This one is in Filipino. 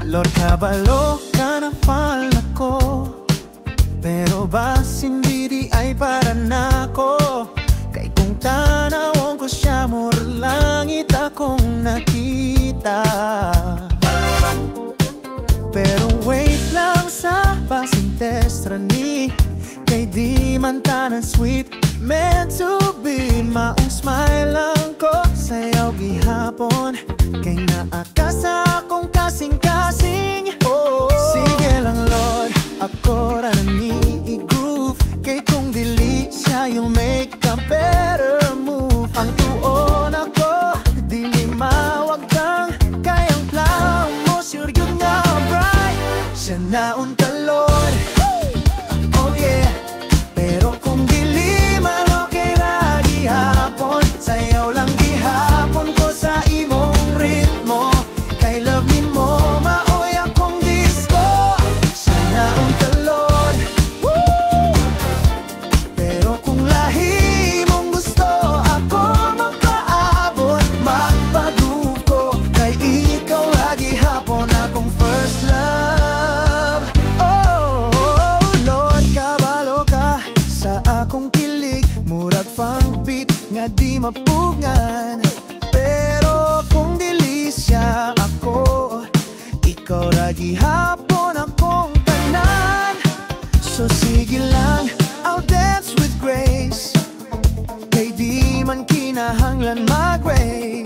Lord, kabalo ka na mahal ako, pero bas hindi di ay para nako. Kay kung tanawon ko siya, mura langit akong nakita. Pero wait lang sa pasintestrani, kay di man tanan sweet meant to be. Maong smile lang ko sayaw gihapon, kay naakasa akong kasing-kasing. Sige lang Lord, ako ra ni i-groove, kay kung dili siya you'll make a better move. Ang tuon ako, dili mawagtang, kayang plan mo sure yun nga bright. Siya naunta Lord, oh yeah. Pero kung dili man okay ra gihapon, sayaw lang gihapon ko sa imong ritmo. Kay love ni mo maoy akong disco. Siya naunta Lord, pero kung lahi mong gusto, ako makaabot, magpag-groove ko. Kay ikaw ra gihapon akong first love. Oh Lord, kabalo ka sa akong kilig, murag pang beat nga di mapugngan. Pero kung dili siya ako, ikaw ra gihapon akong tanan. So sige lang, I'll dance with grace, kay di man kinahanglan mag-race.